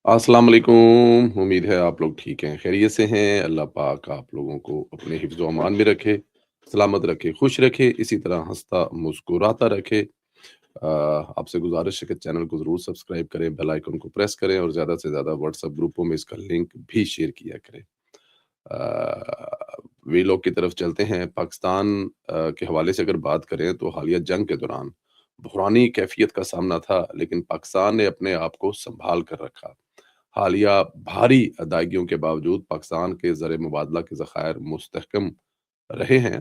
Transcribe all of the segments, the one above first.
अस्सलाम वालेकुम। उम्मीद है आप लोग ठीक हैं, खैरियत से हैं। अल्लाह पाक आप लोगों को अपने हिफ्ज़ व अमान में रखे, सलामत रखे, खुश रखे, इसी तरह हँसता मुस्कुराता रखे। आपसे गुज़ारिश है कि चैनल को ज़रूर सब्सक्राइब करें, बेल आइकन को प्रेस करें और ज़्यादा से ज़्यादा व्हाट्सएप ग्रुपों में इसका लिंक भी शेयर किया करें। वीलॉग की तरफ चलते हैं। पाकिस्तान के हवाले से अगर बात करें तो हालिया जंग के दौरान बहरानी कैफ़ियत का सामना था, लेकिन पाकिस्तान ने अपने आप को सँभाल कर रखा। हालिया भारी अदायगियों के बावजूद पाकिस्तान के ज़र मुबादला के ज़खायर मुस्तहकम रहे हैं,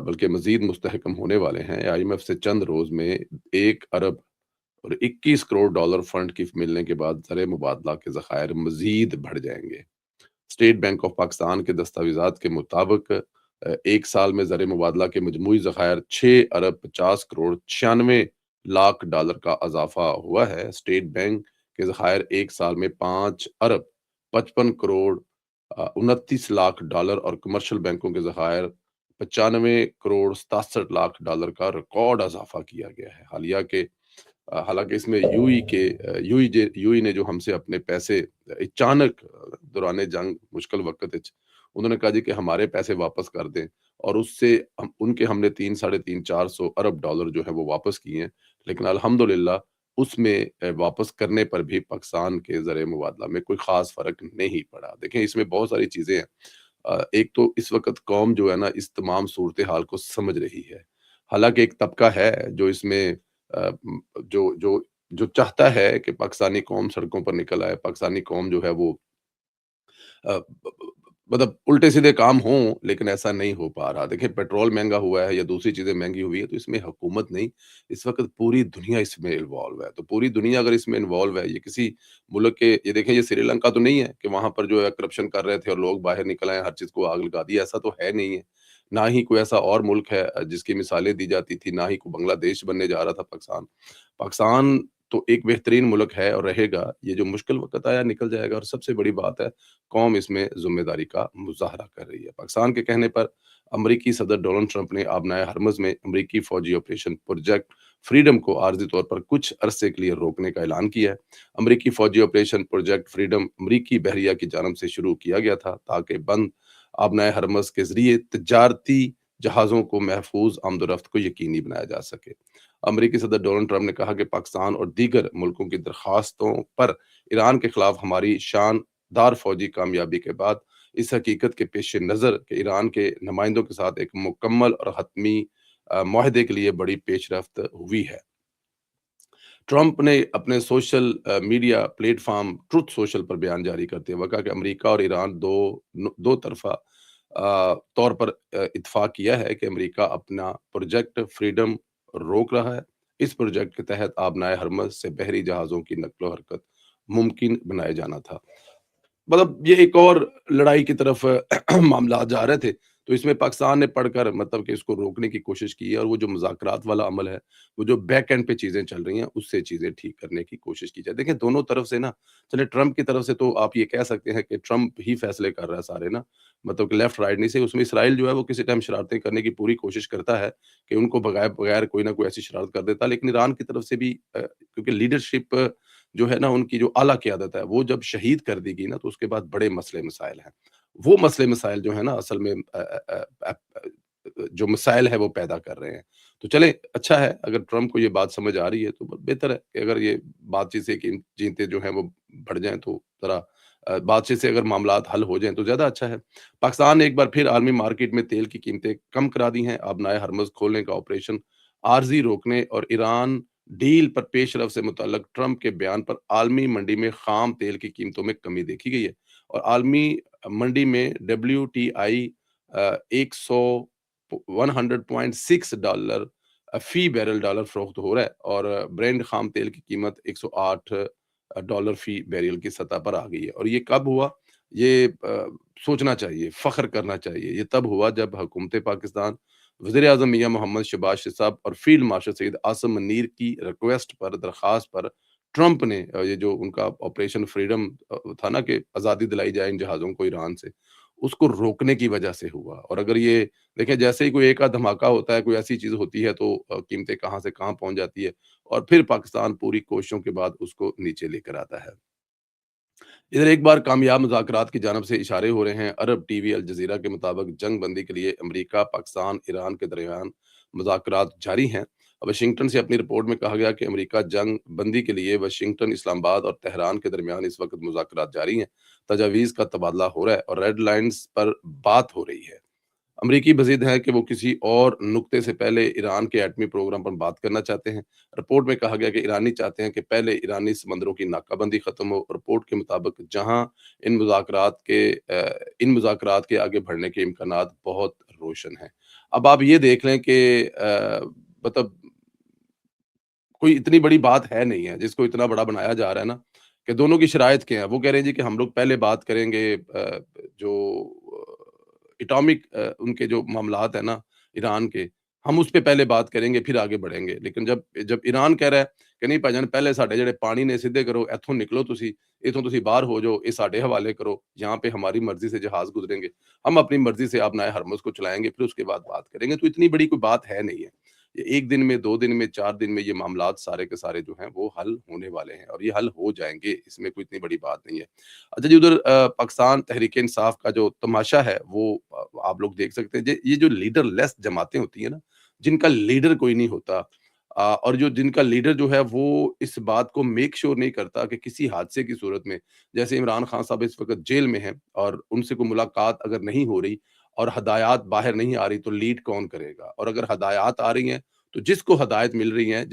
बल्कि मज़ीद मुस्तहकम होने वाले हैं। आईएमएफ से चंद रोज़ में 1 अरब और 21 करोड़ डॉलर फंड की मिलने के बाद ज़र मुबादला के ज़खायर मज़ीद बढ़ जाएँगे। स्टेट बैंक ऑफ पाकिस्तान के दस्तावेज़ात के मुताबिक 1 साल में ज़र मुबादला के मजमूई ज़खायर 6 अरब 50 करोड़ 96 लाख डॉलर का इज़ाफ़ा हुआ है। स्टेट बैंक के ज़खायर 1 साल में 5 अरब 55 करोड़ 29 लाख डॉलर और कमर्शियल बैंकों के ज़खायर 95 करोड़ 67 लाख डॉलर का रिकॉर्ड इज़ाफ़ा किया गया है। हालाँकि इसमें यूएई ने जो हमसे अपने पैसे अचानक दौरान जंग मुश्किल वक़्त विच उन्होंने कहा जी कि हमारे पैसे वापस कर दें और उससे हमने 3 साढ़े 3 400 अरब डॉलर जो है वो वापस किए हैं। लेकिन अल्हम्दुलिल्लाह उसमें वापस करने पर भी पाकिस्तान के ज़र मुबादला में कोई ख़ास फ़र्क नहीं पड़ा। देखें इसमें बहुत सारी चीज़ें हैं। एक तो इस वक़्त कौम जो है ना इस तमाम सूरत-ए-हाल को समझ रही है। हालाँकि एक तबका है जो इसमें जो जो जो चाहता है कि पाकिस्तानी कौम सड़कों पर निकल आए, पाकिस्तानी कौम जो है वो अ, ब ब मतलब उल्टे-सीधे काम हों, लेकिन ऐसा नहीं हो पा रहा। देखिए पेट्रोल महँगा हुआ है या दूसरी चीज़ें महँगी हुई है, तो इसमें हुकूमत नहीं, इस वक़्त पूरी दुनिया इसमें इन्वॉल्व है। तो पूरी दुनिया अगर इसमें इन्वॉल्व है, ये किसी मुल्क के ये देखें ये श्रीलंका तो नहीं है कि वहाँ पर जो है करप्शन कर रहे थे और लोग बाहर निकल आए, हर चीज़ को आग लगा दी, ऐसा तो है नहीं है। ना ही कोई ऐसा और मुल्क है जिसकी मिसालें दी जाती थी, ना ही कोई बांग्लादेश बनने जा रहा था पाकिस्तान। पाकिस्तान तो एक बेहतरीन मुल्क है और रहेगा, ये जो मुश्किल वक़्त आया निकल जाएगा और सबसे बड़ी बात है कौम इसमें ज़िम्मेदारी का मुज़ाहरा कर रही है। पाकिस्तान के कहने पर अमरीकी सदर डोनाल्ड ट्रंप ने आबनाए हरमुज़ में अमरीकी फ़ौजी ऑपरेशन प्रोजेक्ट फ्रीडम को आर्ज़ी तौर पर कुछ अरसे के लिए रोकने का ऐलान किया है। अमरीकी फ़ौजी ऑपरेशन प्रोजेक्ट फ्रीडम अमरीकी बहरिया की जानिब से शुरू किया गया था ताकि बंद आबनाए हरमुज़ के ज़रिए तजारती जहाज़ों को महफूज़ आमद-ओ-रफ़्त को यकीनी बनाया जा सके। अमरीकी सदर डोनाल्ड ट्रंप ने कहा कि पाकिस्तान और दीगर मुल्कों की दरख्वास्तों पर ईरान के खिलाफ हमारी शानदार फौजी कामयाबी के बाद इस हकीकत के पेश नज़र कि ईरान के नुमाइंदों के साथ एक मुकम्मल और हतमी माहदे के लिए बड़ी पेशरफ्त हुई है। ट्रंप ने अपने social media platform truth social पर बयान जारी करते हुए कहा कि अमेरिका और ईरान दो तरफ़ा तौर पर इत्तेफ़ाक किया है कि अमेरिका अपना प्रोजेक्ट फ्रीडम रोक रहा है। इस प्रोजेक्ट के तहत आबनाए हरमुज़ से बहरी जहाज़ों की नक़्ल-ओ-हरकत मुमकिन बनाया जाना था। मतलब ये एक और लड़ाई की तरफ मामलात जा रहे थे, तो इसमें पाकिस्तान ने पढ़कर मतलब कि इसको रोकने की कोशिश की है और वो जो मुज़ाकरात वाला अमल है, वो जो बैक एंड पे चीज़ें चल रही हैं, उससे चीज़ें ठीक करने की कोशिश की जाए। देखिए दोनों तरफ से ना चलिए ट्रंप की तरफ से तो आप ये कह सकते हैं कि ट्रंप ही फैसले कर रहा है सारे ना, मतलब कि लेफ्ट राइट नहीं से उसमें इज़राइल जो है वो किसी टाइम शरारतें करने की पूरी कोशिश करता है, कि उनको भगाए बगैर कोई ना कोई ऐसी शरारत कर देता है। लेकिन ईरान की तरफ से भी क्योंकि लीडरशिप जो है ना उनकी जो आला क़यादत है, वो जब शहीद कर दी गई ना, तो उसके बाद बड़े मसले-मसाइल हैं। वो मसले-मसाइल जो है ना असल में जो मसाइल है वो पैदा कर रहे हैं। तो चलें अच्छा है अगर ट्रंप को ये बात समझ आ रही है तो बेहतर है कि अगर ये बातचीत से कीम चीज़ें जो हैं वो बढ़ जाएँ तो ज़रा बातचीत से अगर मामलात हल हो जाएँ तो ज़्यादा अच्छा है। पाकिस्तान ने एक बार फिर आलमी मार्केट में तेल की कीमतें कम करा दी हैं। अब नए हरमुज़ खोलने का ऑपरेशन आर्ज़ी रोकने और ईरान डील पर पेशरफ से मुतल्लक ट्रंप के बयान पर आलमी मंडी में ख़ाम तेल की कीमतों में कमी देखी गई है और आलमी मंडी में डब्ल्यूटीआई 100 100.6 डॉलर फ़ी बैरल डॉलर फ़रोख्त हो रहा है और ब्रेंट ख़ाम तेल की कीमत 108 डॉलर फ़ी बैरल की सतह पर आ गई है और ये कब हुआ? ये सोचना चाहिए, फ़ख्र करना चाहिए। ये तब हुआ जब हुकूमत पाकिस्तान वज़ीर-ए-आज़म मियाँ मोहम्मद शहबाज साहब और फ़ील्ड मार्शल सैयद आसिम मुनीर की रिक्वेस्ट पर दरख़्वास्त पर ट्रंप ने ये जो उनका ऑपरेशन फ्रीडम था ना कि आज़ादी दिलाई जाए इन जहाज़ों को ईरान से, उसको रोकने की वजह से हुआ और अगर ये देखिए जैसे ही कोई एक आध धमाका होता है, कोई ऐसी चीज़ होती है तो कीमतें कहाँ से कहाँ पहुँच जाती है और फिर पाकिस्तान पूरी कोशिशों के बाद उसको नीचे लेकर आता है। इधर एक बार कामयाब मुज़ाकरात की जानिब से इशारे हो रहे हैं। अरब टीवी अल जज़ीरा के मुताबिक जंग बंदी के लिए अमेरिका, पाकिस्तान, ईरान के दरमियान मुज़ाकरात जारी हैं। वाशिंगटन से अपनी रिपोर्ट में कहा गया कि अमेरिका जंग बंदी के लिए वाशिंगटन, इस्लामाबाद और तेहरान के दरमियान इस वक़्त मुज़ाकरात जारी हैं। तजावीज़ का तबादला हो रहा है और रेड लाइन्स पर बात हो रही है। अमरीकी मज़ीद है कि वो किसी और नुक्ते से पहले ईरान के एटमी प्रोग्राम पर बात करना चाहते हैं। रिपोर्ट में कहा गया कि ईरानी चाहते हैं कि पहले ईरानी समंदरों की नाकाबंदी ख़त्म हो। रिपोर्ट के मुताबिक जहां इन मुज़ाकरात के आगे बढ़ने के इम्कानात बहुत रोशन हैं। अब आप ये देख लें कि मतलब कोई इतनी बड़ी बात है नहीं है, जिसको इतना बड़ा बनाया जा रहा है ना, कि दोनों की शराइत क्या है? वो कह रहे हैं जी कि हम लोग पहले बात करेंगे एटॉमिक उनके जो मामलात है ना ईरान के, हम उस पे पहले बात करेंगे फिर आगे बढ़ेंगे। लेकिन जब जब ईरान कह रहा है कि नहीं भाईजान पहले साडे जेहड़े पानी ने सिद्धे करो, इत्थों निकलो तुसी, इत्थों तुसी बाहर हो जाओ, ये साडे हवाले करो, यहाँ पे हमारी मर्ज़ी से जहाज़ गुज़रेंगे। हम अपनी मर्ज़ी से अपना हरमुज़ को चलाएँगे, फिर उसके बाद बात करेंगे। तो इतनी बड़ी कोई बात है नहीं है। ये 1 दिन में, 2 दिन में, 4 दिन में ये मामलात सारे के सारे जो हैं वो हल होने वाले हैं और ये हल हो जाएँगे, इसमें कोई इतनी बड़ी बात नहीं है। अच्छा जी, उधर पाकिस्तान तहरीक-ए-इंसाफ का जो तमाशा है वो आप लोग देख सकते हैं। ये जो लीडरलेस जमातें होती हैं ना, जिनका लीडर कोई नहीं होता और जो जिनका लीडर जो है वो इस बात को मेक श्योर नहीं करता कि किसी हादसे की सूरत में, जैसे इमरान खान साहब इस वक़्त जेल में हैं और उनसे कोई मुलाकात अगर नहीं हो रही और हदायत बाहर नहीं आ रही तो लीड कौन करेगा? और अगर हदायत आ रही हैं, तो जिसको हदायत मिल रही हैं,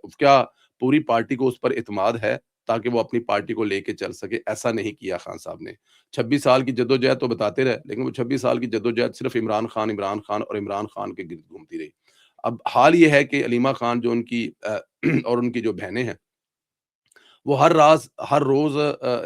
क्या पूरी पार्टी को उस पर इत्मीनान है ताकि वो अपनी पार्टी को लेके चल सके? ऐसा नहीं किया खान साहब ने। 26 साल की जद्दोजहद तो बताते रहे, लेकिन वो 26 साल की जद्दोजहद सिर्फ इमरान खान और इमरान खान के गिर्द घूमती रही। अब हाल ये है कि अलीमा खान जो उनकी और उनकी जो बहनें हैं, वो हर रोज़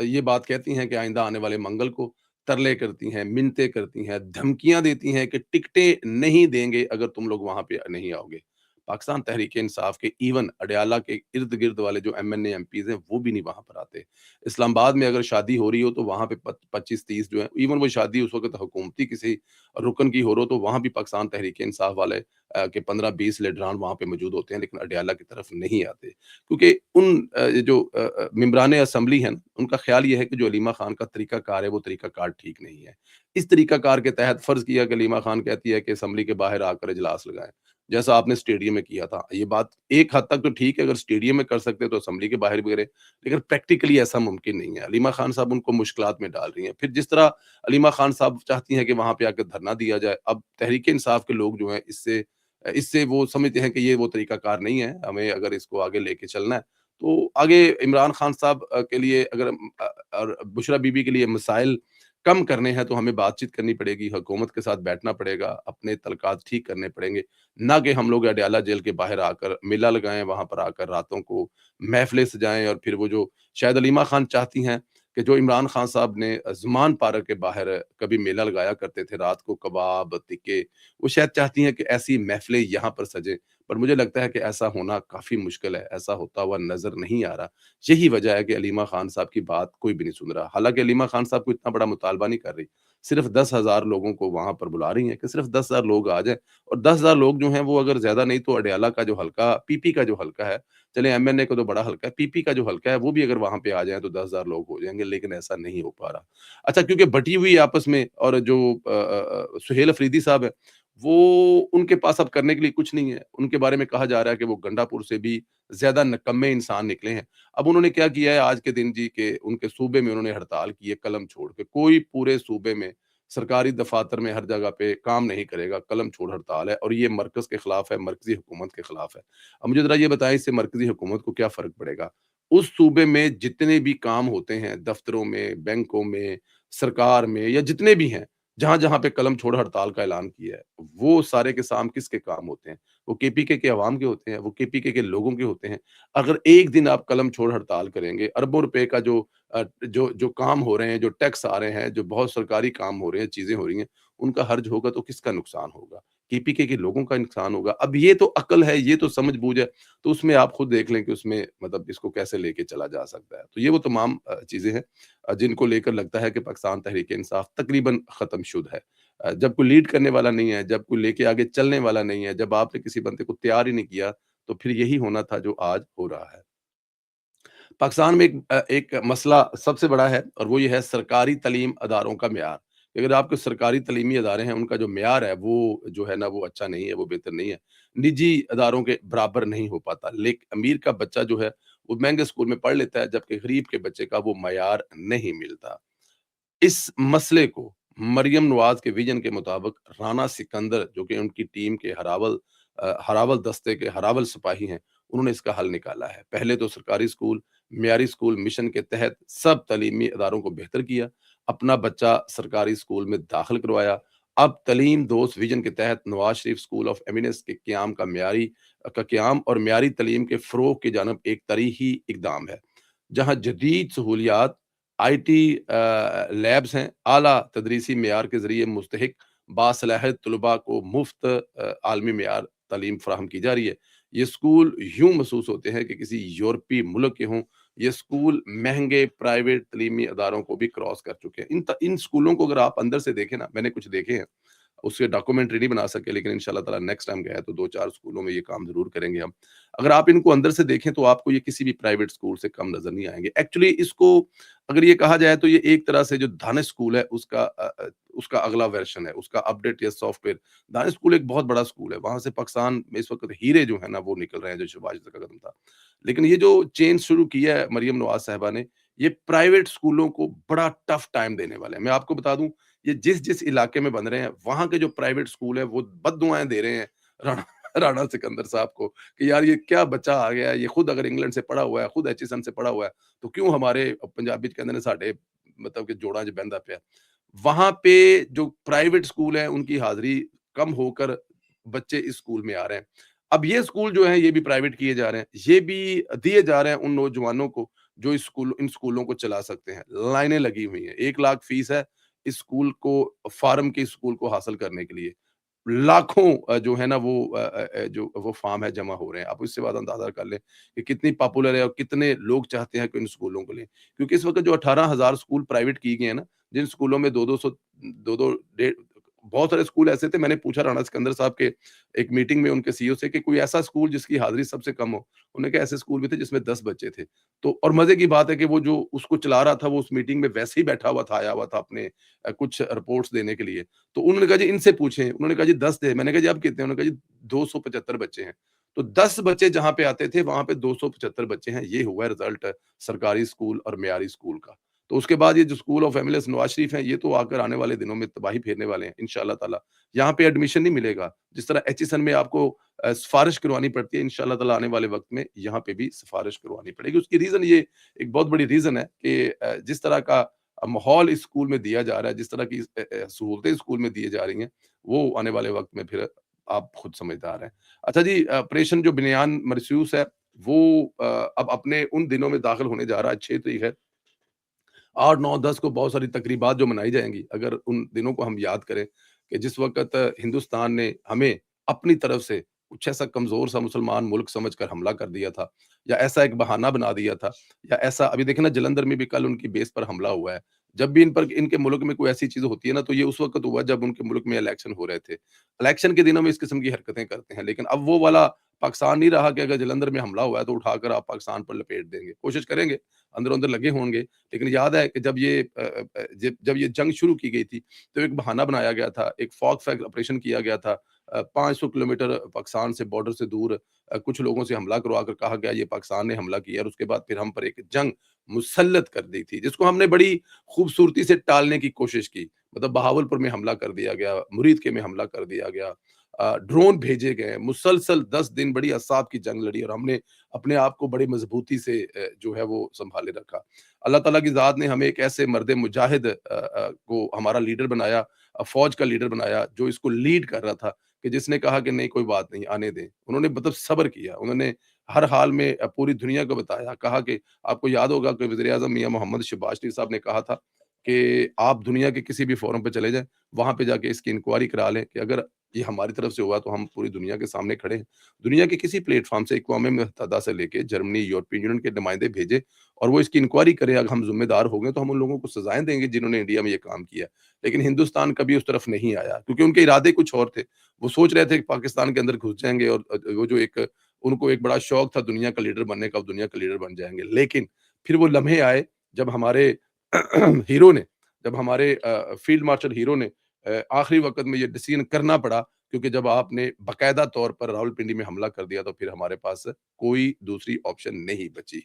ये बात कहती हैं कि आइंदा आने वाले मंगल को, तरले करती हैं, मिन्नतें करती हैं, धमकियाँ देती हैं कि टिकटें नहीं देंगे अगर तुम लोग वहाँ पे नहीं आओगे। पाकिस्तान तहरीक-ए-इंसाफ के इवन अडयाला के इर्द-गिर्द वाले जो एमएनए, एमपीज़ हैं, वो भी नहीं वहाँ पर आते। इस्लामाबाद में अगर शादी हो रही हो तो वहाँ पे पच 25-30 जो हैं, इवन वो शादी उस वक़्त हुकूमती किसी रुकन की हो रही हो तो वहाँ भी पाकिस्तान तहरीक-ए-इंसाफ वाले के 15-20 लीडरान वहाँ पे मौजूद होते हैं, लेकिन अडयाला की तरफ नहीं आते। क्योंकि ये जो मेंबरान असेंबली हैं, उनका ख़्याल ये है कि जो अलीमा ख़ान का तरीक़ाकार है, वो तरीक़ाकार ठीक नहीं है। इस तरीक़ाकार के तहत फ़र्ज़ किया कि अलीमा ख़ान कहती है कि असेंबली के बाहर आकर इजलास लगाएँ, जैसा आपने स्टेडियम में किया था। ये बात एक हद तक तो ठीक है, अगर स्टेडियम में कर सकते हैं तो असेंबली के बाहर भी करें, लेकिन प्रैक्टिकली ऐसा मुमकिन नहीं है। अलीमा ख़ान साहब उनको मुश्किलात में डाल रही हैं। फिर जिस तरह अलीमा ख़ान साहब चाहती हैं कि वहाँ पे आके धरना दिया जाए, अब तहरीक-ए-इंसाफ के लोग जो हैं इससे वो समझते हैं कि ये वो तरीक़ाकार नहीं है, हमें अगर इसको आगे लेके चलना है तो आगे इमरान खान साहब के लिए अगर और बुशरा बीबी के लिए मसाइल कम करने हैं तो हमें बातचीत करनी पड़ेगी, हुकूमत के साथ बैठना पड़ेगा, अपने तलकात ठीक करने पड़ेंगे। ना कि हम लोग अडयाला जेल के बाहर आकर मेला लगाएँ, वहाँ पर आकर रातों को महफ़िलें सजाएँ और फिर वो जो शायद अलीमा खान चाहती हैं कि जो इमरान खान साहब ने ज़ुमान पार्क के बाहर कभी मेला लगाया करते थे, रात को कबाब, टिक्के, वो शायद चाहती हैं कि ऐसी महफ़िलें यहाँ पर सजें। पर मुझे लगता है कि ऐसा होना काफ़ी मुश्किल है, ऐसा होता हुआ नज़र नहीं आ रहा। यही वजह है कि अलीमा खान साहब की बात कोई भी नहीं सुन रहा। हालाँकि अलीमा खान साहब कोई इतना बड़ा मुतालबा नहीं कर रही, सिर्फ़ 10,000 लोगों को वहाँ पर बुला रही हैं कि सिर्फ़ 10,000 लोग आ जाएँ और 10,000 लोग जो हैं वो अगर ज़्यादा नहीं तो अडयाला का जो हलका पीपी का जो हलका है, चलें एमएनए का तो बड़ा हलका है, पीपी का जो हलका है वो भी अगर वहाँ पे आ जाएँ तो 10,000 लोग हो जाएँगे, लेकिन ऐसा नहीं हो पा रहा। अच्छा क्योंकि बटी हुई आपस में और जो सुहेल अफरीदी साहब हैं, वो उनके पास अब करने के लिए कुछ नहीं है। उनके बारे में कहा जा रहा है कि वो गंडापुर से भी ज़्यादा निकम्मे इंसान निकले हैं। अब उन्होंने क्या किया है आज के दिन जी के उनके सूबे में उन्होंने हड़ताल की है कलम छोड़ के। कोई पूरे सूबे में सरकारी दफ़ातर में हर जगह पे काम नहीं करेगा, कलम छोड़ हड़ताल है और ये मरकज़ के खिलाफ है, मरकज़ी हुकूमत के खिलाफ है। अब मुझे ज़रा ये बताएँ इससे मरकज़ी हुकूमत को क्या फ़र्क पड़ेगा? उस सूबे में जितने भी काम होते हैं, दफ़्तरों में, बैंकों में, सरकार में या जितने भी हैं, जहाँ-जहाँ पे कलम छोड़ हड़ताल का ऐलान किया है, वो सारे के साम किसके काम होते हैं? वो केपीके के अवाम के होते हैं, वो केपीके के लोगों के होते हैं। अगर एक दिन आप कलम छोड़ हड़ताल करेंगे, अरबों रुपए का जो काम हो रहे हैं, जो टैक्स आ रहे हैं, जो बहुत सरकारी काम हो रहे हैं, चीज़ें हो रही हैं, उनका हर्ज होगा तो किसका नुकसान होगा? केपीके के लोगों का नुकसान होगा। अब ये तो अक्ल है, ये तो समझ-बूझ है, तो उसमें आप खुद देख लें कि उसमें मतलब इसको कैसे लेके चला जा सकता है। तो ये वो तमाम चीज़ें हैं जिनको लेकर लगता है कि पाकिस्तान तहरीक-ए-इंसाफ तकरीबन ख़त्मशुद है। जब कोई लीड करने वाला नहीं है, जब कोई लेके आगे चलने वाला नहीं है, जब आपने किसी बंदे को तैयार ही नहीं किया, तो फिर यही होना था जो आज हो रहा है। पाकिस्तान में एक मसला सबसे बड़ा है और वो ये है सरकारी तालीम अदारों का मेयार। अगर आपके सरकारी तालीमी अदारे हैं, उनका जो मेयार है वो जो है ना वो अच्छा नहीं है, वो बेहतर नहीं है। निजी अदारों के बराबर नहीं हो पाता। अमीर का बच्चा जो है वो महँगे स्कूल में पढ़ लेता है, जबकि गरीब के बच्चे का वो मेयार नहीं मिलता। इस मसले को मरियम नवाज़ के विज़न के मुताबिक राना सिकंदर जो कि उनकी टीम के हरावल दस्ते के हरावल सिपाही हैं, उन्होंने इसका हल निकाला है। पहले तो सरकारी स्कूल, मियारी स्कूल मिशन के तहत सब तालीमी इदारों को बेहतर किया, अपना बच्चा सरकारी स्कूल में दाखिल करवाया। अब तलीम दोस्त विज़न के तहत Nawaz Sharif school of eminence के क़याम और मियारी तलीम के फ़रोग़ की जानब एक तारीख़ी इक़दाम है। जहाँ जदीद सहूलियात आईटी लैब्स हैं, आला तदरीसी मेयार के ज़रिए मुस्तहिक बासलाहियत तलबा को मुफ्त आलमी मेयार तालीम फ़राहम की जा रही है। ये स्कूल यूँ महसूस होते हैं कि किसी यूरोपीय मुल्क के हों। ये स्कूल महँगे प्राइवेट तालीमी अदारों को भी क्रॉस कर चुके हैं। इन स्कूलों को अगर आप अंदर से देखें ना, मैंने कुछ देखे हैं, उसके डॉक्यूमेंट्री नहीं बना सके, लेकिन इंशाल्लाह ताला नेक्स्ट टाइम गए तो 2-4 स्कूलों में ये काम ज़रूर करेंगे हम। अगर आप इनको अंदर से देखें तो आपको ये किसी भी प्राइवेट स्कूल से कम नज़र नहीं आएँगे। एक्चुअली इसको अगर ये कहा जाए तो ये एक तरह से जो दानिश स्कूल है उसका अगला वर्ज़न है, उसका अपडेट या सॉफ्टवेयर। दानिश स्कूल एक बहुत बड़ा स्कूल है, वहाँ से पाकिस्तान में इस वक़्त हीरे जो है ना वो निकल रहे हैं, जो शहबाज का कदम था। लेकिन ये जो चेंज शुरू किया है मरियम नवाज़ साहिबा ने, ये प्राइवेट स्कूलों को बड़ा टफ टाइम देने वाला है। मैं आपको बता दूँ, ये जिस-जिस इलाके में बन रहे हैं, वहाँ के जो प्राइवेट स्कूल हैं, वो बद्दुआएँ दे रहे हैं राणा राणा सिकंदर साहब को कि यार ये क्या बच्चा आ गया है, ये खुद अगर इंग्लैंड से पढ़ा हुआ है, खुद एचएसएन से पढ़ा हुआ है, तो क्यों हमारे पंजाबी च कहंदे ने साडे मतलब कि जोड़ां च बहंदा पिया। वहाँ पे जो प्राइवेट स्कूल हैं, उनकी हाज़िरी कम होकर बच्चे इस स्कूल में आ रहे हैं। अब ये स्कूल जो हैं, ये भी प्राइवेट किए जा रहे हैं। ये भी दिए जा रहे हैं उन नौजवानों को जो इन स्कूलों को चला सकते हैं। लाइनें लगी हुई हैं, 1 लाख फीस है इस स्कूल को, फार्म के स्कूल को हासिल करने के लिए। लाखों जो है ना जो वो फॉर्म है जमा हो रहे हैं। आप इससे बात अंदाज़ा कर लें कि कितनी पॉपुलर है और कितने लोग चाहते हैं कि इन स्कूलों को लें। क्योंकि इस वक़्त जो 18,000 स्कूल प्राइवेट किए गए हैं ना, जिन स्कूलों में 2-2 सौ 2-2 डेढ़ बहुत सारे स्कूल ऐसे थे, मैंने पूछा राणा सिकंदर साहब के एक मीटिंग में उनके सीईओ से कि कोई ऐसा स्कूल जिसकी हाज़िरी सबसे कम हो? उन्होंने कहा ऐसे स्कूल भी थे जिसमें 10 बच्चे थे। तो और मज़े की बात है कि वो जो उसको चला रहा था, वो उस मीटिंग में वैसे ही बैठा हुआ था, आया हुआ था अपने कुछ रिपोर्ट्स देने के लिए। तो उन्होंने कहा जी इनसे पूछें, उन्होंने कहा जी 10 थे, मैंने कहा जी अब कितने हैं? उन्होंने कहा जी 275 बच्चे हैं। तो 10 बच्चे जहाँ पे आते थे, वहाँ पे 275 बच्चे हैं, ये हुआ रिज़ल्ट सरकारी स्कूल और मियारी स्कूल का। तो उसके बाद ये जो school of MLAs Nawaz Sharif हैं, ये तो आकर आने वाले दिनों में तबाही फेरने वाले हैं इंशाअल्लाह ताला। यहाँ पे एडमिशन नहीं मिलेगा, जिस तरह एचईसन में आपको सिफ़ारिश करवानी पड़ती है, इंशाअल्लाह ताला आने वाले वक़्त में यहाँ पे भी सिफ़ारिश करवानी पड़ेगी। उसकी रीज़न ये एक बहुत बड़ी रीज़न है कि जिस तरह का माहौल इस स्कूल में दिया जा रहा है, जिस तरह की सहूलतें स्कूल में दी जा रही हैं, वो आने वाले वक़्त में फिर आप खुद समझदार हैं। अच्छा जी, ऑपरेशन जो बनियान मरसूस है, वो अब अपने उन दिनों में दाखिल होने जा रहा है, 6 तारीख है। 8, 9, 10 को बहुत सारी तकरीबात जो मनाई जाएँगी, अगर उन दिनों को हम याद करें कि जिस वक़्त हिंदुस्तान ने हमें अपनी तरफ से कुछ ऐसा कमज़ोर-सा मुसलमान मुल्क समझकर हमला कर दिया था, या ऐसा एक बहाना बना दिया था, या ऐसा अभी देखिए ना जलंधर में भी कल उनकी बेस पर हमला हुआ है। जब भी इनके मुल्क में कोई ऐसी चीज़ होती है ना, तो ये उस वक़्त हुआ जब उनके मुल्क में इलेक्शन हो रहे थे। इलेक्शन के दिनों में इस किस्म की हरकतें करते हैं, लेकिन अब वो वाला पाकिस्तान नहीं रहा कि अगर जलंधर में हमला हुआ है, तो उठाकर आप पाकिस्तान पर लपेट देंगे। कोशिश करेंगे, अंदर-अंदर लगे होंगे, लेकिन याद है कि जब ये जंग शुरू की गई थी, तो एक बहाना बनाया गया था, एक फॉग फैग ऑपरेशन किया गया था। 500 किलोमीटर पाकिस्तान से बॉर्डर से दूर कुछ लोगों से हमला करवाकर कहा गया ये पाकिस्तान ने हमला किया, और उसके बाद फिर हम पर एक जंग मुसल्लत कर दी थी, जिसको हमने बड़ी खूबसूरती से टालने की कोशिश की। मतलब बहावलपुर में हमला कर दिया गया, मुरीदके में हमला कर दिया गया, ड्रोन भेजे गए, मुसलसल 10 दिन बड़ी असाब की जंग लड़ी, और हमने अपने आप को बड़ी मजबूती से जो है वो संभाले रखा। अल्लाह ताला की ज़ात ने हमें एक ऐसे मर्द मुजाहिद को हमारा लीडर बनाया, फौज का लीडर बनाया, जो इसको लीड कर रहा था, कि जिसने कहा कि नहीं कोई बात नहीं, आने दें। उन्होंने मतलब सब्र किया, उन्होंने हर हाल में पूरी दुनिया को बताया, कहा कि आपको याद होगा कि वज़ीर-ए-आज़म मियाँ मोहम्मद शहबाज शरीफ साहब ने कहा था कि आप दुनिया के किसी भी फोरम पे चले जाएँ, वहाँ पे जाके इसकी इंक्वायरी करा लें कि अगर ये हमारी तरफ से हुआ तो हम पूरी दुनिया के सामने खड़े हैं। दुनिया के किसी प्लेटफ़ॉर्म से, अक़वाम मुत्तहिदा से लेके जर्मनी, यूरोपियन यूनियन के नुमाइंदे भेजे, और वो इसकी इंक्वायरी करें। अगर हम ज़िम्मेदार हो गए तो हम उन लोगों को सज़ाएँ देंगे जिन्होंने इंडिया में ये काम किया। लेकिन हिंदुस्तान कभी उस तरफ नहीं आया, क्योंकि उनके इरादे कुछ और थे। वो सोच रहे थे कि पाकिस्तान के अंदर घुस जाएँगे, और वो जो एक उनको एक बड़ा शौक था दुनिया का लीडर बनने का, वो दुनिया का लीडर बन जाएँगे। लेकिन پھر وہ لمحے آئے جب ہمارے ہیرو نے جب ہمارے فیلڈ مارشل ہیرو نے آخری وقت میں یہ ڈیسیژن کرنا پڑا، کیونکہ جب آپ نے باقاعدہ طور پر راولپنڈی میں حملہ کر دیا تو پھر ہمارے پاس کوئی دوسری آپشن نہیں بچی۔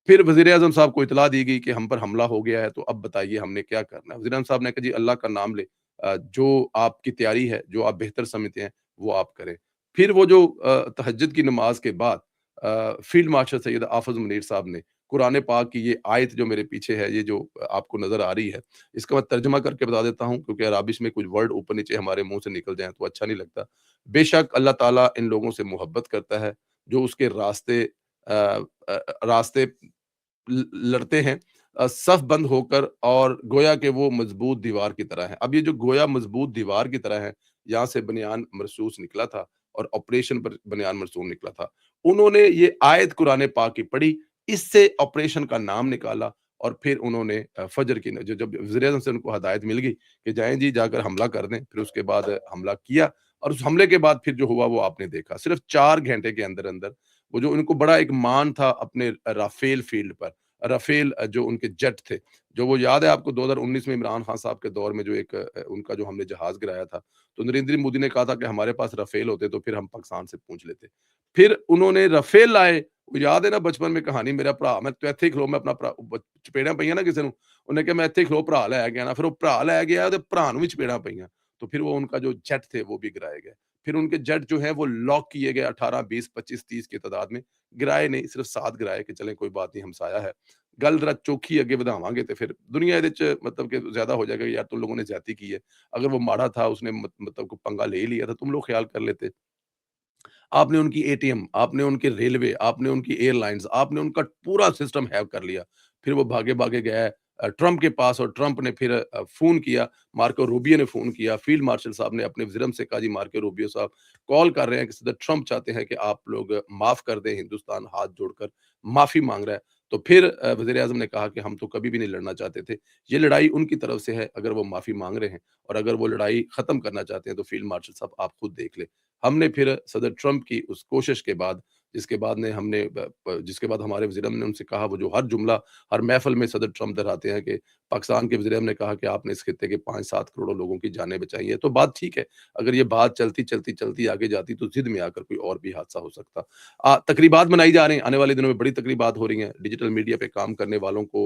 پھر وزیر اعظم صاحب کو اطلاع دی گئی کہ ہم پر حملہ ہو گیا ہے، تو اب بتائیے ہم نے کیا کرنا ہے؟ وزیر اعظم صاحب نے کہا جی اللہ کا نام لیں، جو آپ کی تیاری ہے، جو آپ بہتر سمجھتے ہیں وہ آپ کریں۔ پھر وہ جو تہجد کی نماز کے بعد فیلڈ مارشل سید حافظ منیر صاحب نے قرآن پاک کی یہ آیت جو میرے پیچھے ہے، یہ جو آپ کو نظر آ رہی ہے، اس کا میں ترجمہ کر کے بتا دیتا ہوں، کیونکہ عربش میں کچھ ورڈ اوپر نیچے ہمارے منہ سے نکل جائیں تو اچھا نہیں لگتا۔ بے شک اللہ تعالیٰ ان لوگوں سے محبت کرتا ہے جو اس کے راستے آ، راستے لڑتے ہیں صف بند ہو کر، اور گویا کہ وہ مضبوط دیوار کی طرح ہے۔ اب یہ جو گویا مضبوط دیوار کی طرح ہے، یہاں سے بنیان مرصوص نکلا تھا اور آپریشن پر بنیان مرسوم نکلا تھا۔ انہوں نے یہ آیت قرآن پاک کی پڑھی، اس سے آپریشن کا نام نکالا، اور پھر انہوں نے فجر کی جب وزیر اعظم سے ان کو ہدایت مل گئی کہ جائیں جی جا کر حملہ کر دیں، پھر اس کے بعد حملہ کیا، اور اس حملے کے بعد پھر جو ہوا وہ آپ نے دیکھا۔ صرف 4 گھنٹے کے اندر اندر وہ جو ان کو بڑا ایک مان تھا اپنے رافیل فیلڈ پر، رافیل جو ان کے جیٹ تھے، جو وہ یاد ہے آپ کو 2019 میں عمران خان صاحب کے دور میں جو ایک ان کا جو ہم نے جہاز گرایا تھا، تو نریندر مودی نے کہا تھا کہ ہمارے پاس رافیل ہوتے تو پھر ہم پاکستان سے پوچھ لیتے۔ پھر انہوں نے رافیل لائے، وہ یاد ہے نا بچپن میں کہانی، میرا بھرا میں تو ایتھے ہی کھلو، میں اپنا چپیڑاں پئیاں نا کسی نوں، انہیں کہا میں ایتھے ہی کھلو بھرا لے گیا نا، پھر وہ بھرا لے گیا تے بھرا نوں وی چپیڑاں پئیاں، تو پھر وہ ان کا جو جیٹ تھے وہ بھی گرائے گئے۔ پھر ان کے جیٹ جو ہیں وہ لاک کیے گئے 18 20 25 30 کی تعداد میں، گرائے نہیں، صرف 7 گرائے کہ چلیں کوئی بات نہیں ہمسایا ہے۔ گل ذرا چوکھی اگے ودھاواں گے تے پھر دنیا دے وچ مطلب کہ زیادہ ہو جائے گا کہ یار تم لوگوں نے زیادتی کی ہے، اگر وہ ماڑا تھا اس نے مطلب کو پنگا لے ہی لیا تھا تم لوگ خیال کر لیتے۔ آپ نے ان کی اے ٹی ایم، آپ نے ان کے ریلوے، آپ نے ان کی ایئر لائنز، آپ نے ان کا پورا سسٹم ہیک کر لیا۔ پھر وہ بھاگے بھاگے گیا ٹرمپ کے پاس، اور ٹرمپ نے پھر فون کیا، مارکو روبیو نے فون کیا، فیلڈ مارشل صاحب نے اپنے وزیر اعظم سے کہا جی مارکو روبیو صاحب کال کر رہے ہیں کہ صدر ٹرمپ چاہتے ہیں کہ آپ لوگ معاف کر دیں، ہندوستان ہاتھ جوڑ کر معافی مانگ رہا ہے۔ تو پھر وزیر اعظم نے کہا کہ ہم تو کبھی بھی نہیں لڑنا چاہتے تھے، یہ لڑائی ان کی طرف سے ہے، اگر وہ معافی مانگ رہے ہیں اور اگر وہ لڑائی ختم کرنا چاہتے ہیں تو فیلڈ مارشل صاحب آپ خود دیکھ لیں۔ ہم نے پھر صدر ٹرمپ کی اس کوشش کے بعد، جس کے بعد ہمارے وزیر اعظم نے ان سے کہا، وہ جو ہر جملہ ہر محفل میں صدر ٹرمپ دہراتے ہیں کہ پاکستان کے وزیر اعظم نے کہا کہ آپ نے اس خطے کے 5-7 کروڑ لوگوں کی جانیں بچائی ہیں، تو بات ٹھیک ہے، اگر یہ بات چلتی چلتی چلتی آگے جاتی تو ضد میں آ کر کوئی اور بھی حادثہ ہو سکتا۔ تقریبات منائی جا رہے ہیں، آنے والے دنوں میں بڑی تقریبات ہو رہی ہیں، ڈیجیٹل میڈیا پہ کام کرنے والوں کو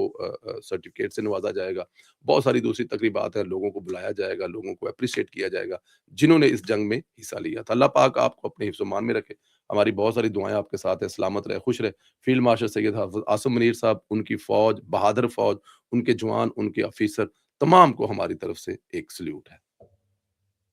سرٹیفکیٹ سے نوازا جائے گا، بہت ساری دوسری تقریبات ہیں، لوگوں کو بلایا جائے گا، لوگوں کو اپریشیٹ کیا جائے گا جنہوں نے اس جنگ میں حصہ لیا تھا۔ اللہ پاک آپ کو اپنے حفظ و مان میں رکھے، ہماری بہت ساری دعائیں آپ کے ساتھ ہیں، سلامت رہے، خوش رہے۔ فیلڈ مارشل سید حافظ عاصم منیر صاحب، ان کی فوج، بہادر فوج، ان کے جوان، ان کے آفیسر، تمام کو ہماری طرف سے ایک سلیوٹ ہے۔